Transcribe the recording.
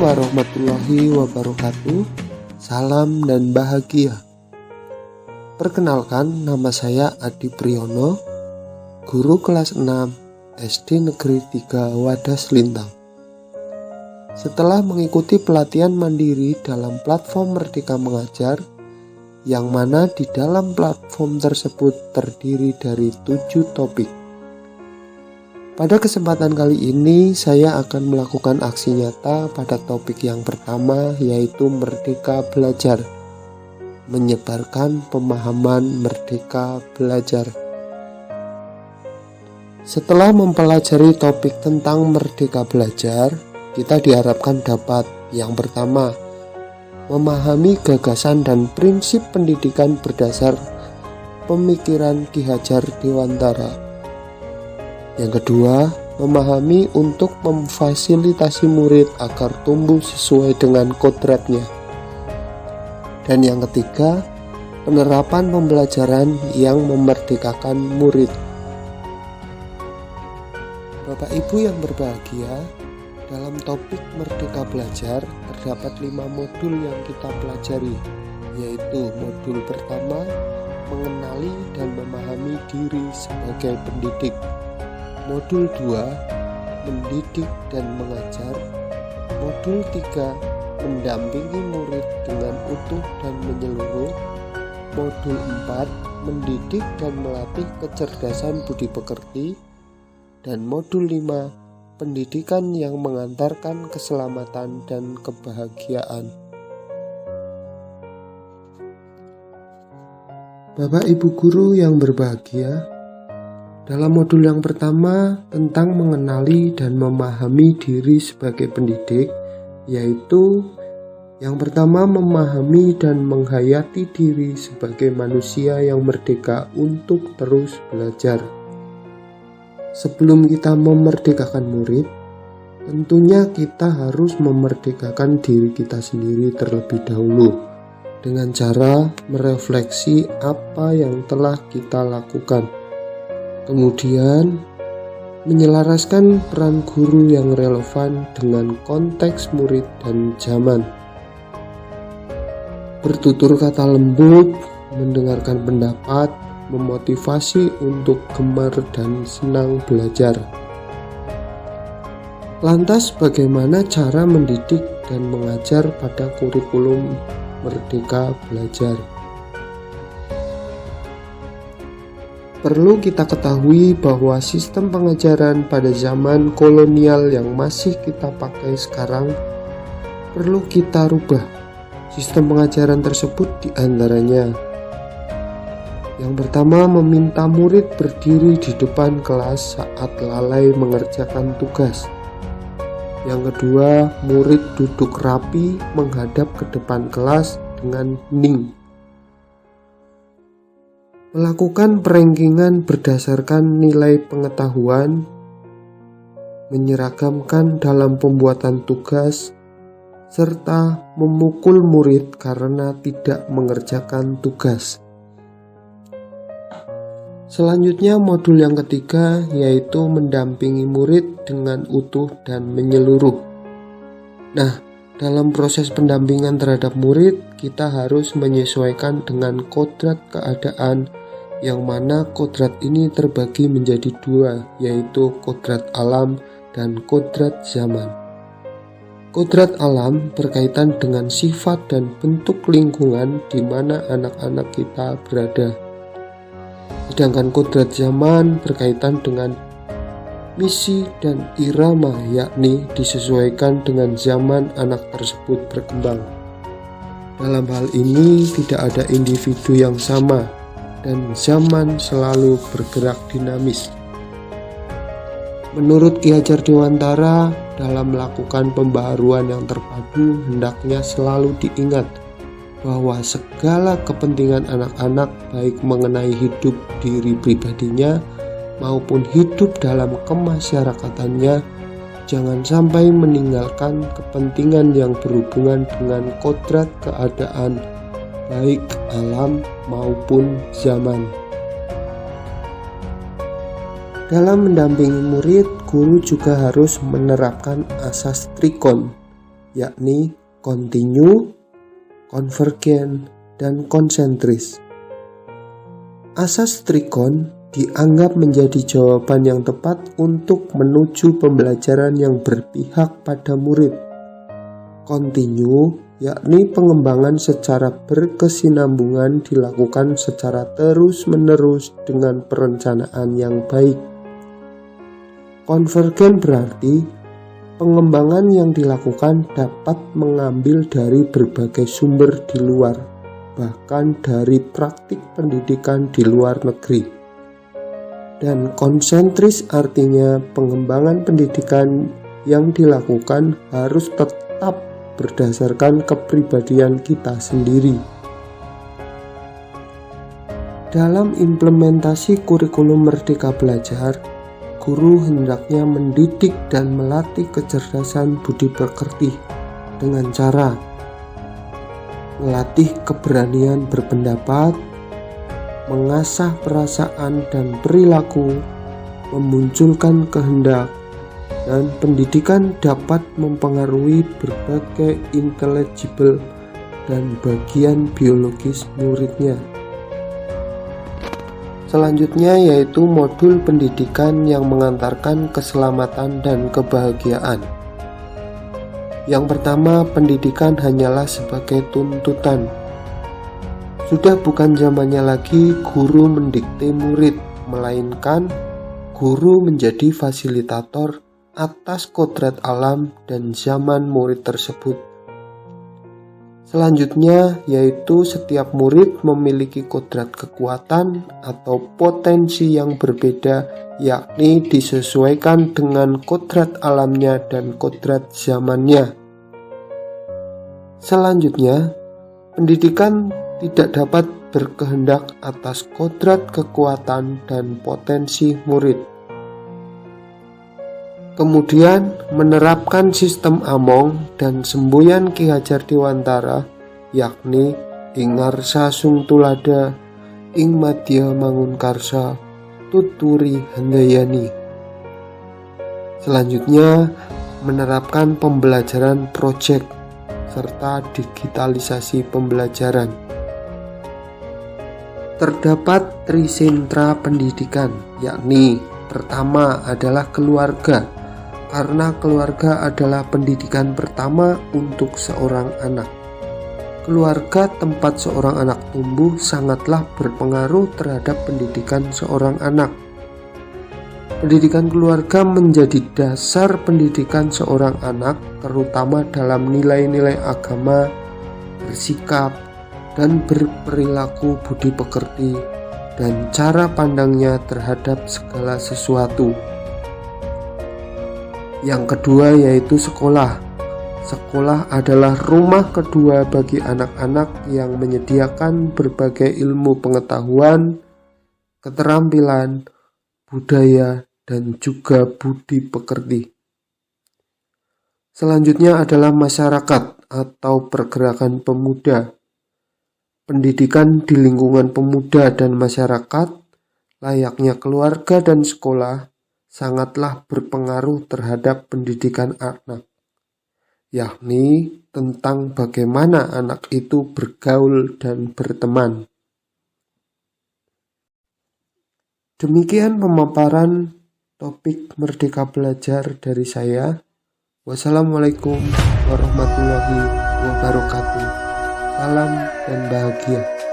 warahmatullahi wabarakatuh. Salam dan bahagia. Perkenalkan, nama saya Adi Priyono, guru kelas 6 SD Negeri 3 Wadas Lintang. Setelah mengikuti pelatihan mandiri dalam platform Merdeka Mengajar, yang mana di dalam platform tersebut terdiri dari 7 topik. Pada kesempatan kali ini saya akan melakukan aksi nyata pada topik yang pertama, yaitu Merdeka Belajar. Menyebarkan pemahaman Merdeka Belajar. Setelah mempelajari topik tentang Merdeka Belajar, kita diharapkan dapat yang pertama, memahami gagasan dan prinsip pendidikan berdasar pemikiran Ki Hajar Dewantara. Yang kedua, memahami untuk memfasilitasi murid agar tumbuh sesuai dengan kodratnya. Dan yang ketiga, penerapan pembelajaran yang memerdekakan murid. Bapak Ibu yang berbahagia, dalam topik Merdeka Belajar terdapat 5 modul yang kita pelajari, yaitu modul pertama, mengenali dan memahami diri sebagai pendidik. Modul 2, mendidik dan mengajar. Modul 3, mendampingi murid dengan utuh dan menyeluruh. Modul 4, mendidik dan melatih kecerdasan budi pekerti. Dan modul 5, pendidikan yang mengantarkan keselamatan dan kebahagiaan. Bapak Ibu guru yang berbahagia, dalam modul yang pertama tentang mengenali dan memahami diri sebagai pendidik, yaitu yang pertama memahami dan menghayati diri sebagai manusia yang merdeka untuk terus belajar. Sebelum kita memerdekakan murid, tentunya kita harus memerdekakan diri kita sendiri terlebih dahulu dengan cara merefleksi apa yang telah kita lakukan. Kemudian, menyelaraskan peran guru yang relevan dengan konteks murid dan zaman. Bertutur kata lembut, mendengarkan pendapat, memotivasi untuk gemar dan senang belajar. Lantas, bagaimana cara mendidik dan mengajar pada kurikulum Merdeka Belajar? Perlu kita ketahui bahwa sistem pengajaran pada zaman kolonial yang masih kita pakai sekarang perlu kita rubah. Sistem pengajaran tersebut diantaranya: yang pertama, meminta murid berdiri di depan kelas saat lalai mengerjakan tugas. Yang kedua, murid duduk rapi menghadap ke depan kelas dengan hening. Melakukan perankingan berdasarkan nilai pengetahuan, menyeragamkan dalam pembuatan tugas, serta memukul murid karena tidak mengerjakan tugas. Selanjutnya modul yang ketiga, yaitu mendampingi murid dengan utuh dan menyeluruh. Nah, dalam proses pendampingan terhadap murid, kita harus menyesuaikan dengan kodrat keadaan, yang mana kodrat ini terbagi menjadi 2, yaitu kodrat alam dan kodrat zaman. Kodrat alam berkaitan dengan sifat dan bentuk lingkungan di mana anak-anak kita berada. Sedangkan kodrat zaman berkaitan dengan misi dan irama, yakni disesuaikan dengan zaman anak tersebut berkembang. Dalam hal ini tidak ada individu yang sama, dan zaman selalu bergerak dinamis. Menurut Ki Hajar Dewantara, dalam melakukan pembaharuan yang terpadu, hendaknya selalu diingat bahwa segala kepentingan anak-anak, baik mengenai hidup diri pribadinya maupun hidup dalam kemasyarakatannya, jangan sampai meninggalkan kepentingan yang berhubungan dengan kodrat keadaan, baik alam maupun zaman. Dalam mendampingi murid, guru juga harus menerapkan asas trikon, yakni kontinu, konvergen, dan konsentris. Asas trikon dianggap menjadi jawaban yang tepat untuk menuju pembelajaran yang berpihak pada murid. Kontinu, yakni pengembangan secara berkesinambungan dilakukan secara terus-menerus dengan perencanaan yang baik. Konvergen berarti pengembangan yang dilakukan dapat mengambil dari berbagai sumber di luar, bahkan dari praktik pendidikan di luar negeri. Dan konsentris artinya pengembangan pendidikan yang dilakukan harus tetap berdasarkan kepribadian kita sendiri. Dalam implementasi kurikulum Merdeka Belajar, guru hendaknya mendidik dan melatih kecerdasan budi pekerti dengan cara melatih keberanian berpendapat, mengasah perasaan dan perilaku, memunculkan kehendak, dan pendidikan dapat mempengaruhi berbagai intelligible dan bagian biologis muridnya. Selanjutnya yaitu modul pendidikan yang mengantarkan keselamatan dan kebahagiaan. Yang pertama, pendidikan hanyalah sebagai tuntutan. Sudah bukan zamannya lagi guru mendikte murid, melainkan guru menjadi fasilitator atas kodrat alam dan zaman murid tersebut. Selanjutnya yaitu setiap murid memiliki kodrat kekuatan atau potensi yang berbeda, yakni disesuaikan dengan kodrat alamnya dan kodrat zamannya. Selanjutnya, pendidikan tidak dapat berkehendak atas kodrat kekuatan dan potensi murid. Kemudian menerapkan sistem Among dan semboyan Ki Hajar Dewantara, yakni ing ngarsa sung tulada, ing madya mangun karsa, tuturi handayani. Selanjutnya menerapkan pembelajaran proyek serta digitalisasi pembelajaran. Terdapat trisentra pendidikan, yakni pertama adalah keluarga, karena keluarga adalah pendidikan pertama untuk seorang anak. Keluarga tempat seorang anak tumbuh sangatlah berpengaruh terhadap pendidikan seorang anak. Pendidikan keluarga menjadi dasar pendidikan seorang anak, terutama dalam nilai-nilai agama, bersikap, dan berperilaku budi pekerti, dan cara pandangnya terhadap segala sesuatu. Yang kedua yaitu sekolah. Sekolah adalah rumah kedua bagi anak-anak yang menyediakan berbagai ilmu pengetahuan, keterampilan, budaya, dan juga budi pekerti. Selanjutnya adalah masyarakat atau pergerakan pemuda. Pendidikan di lingkungan pemuda dan masyarakat, layaknya keluarga dan sekolah, sangatlah berpengaruh terhadap pendidikan anak, yakni tentang bagaimana anak itu bergaul dan berteman. Demikian pemaparan topik Merdeka Belajar dari saya. Wassalamualaikum warahmatullahi wabarakatuh. Salam dan bahagia.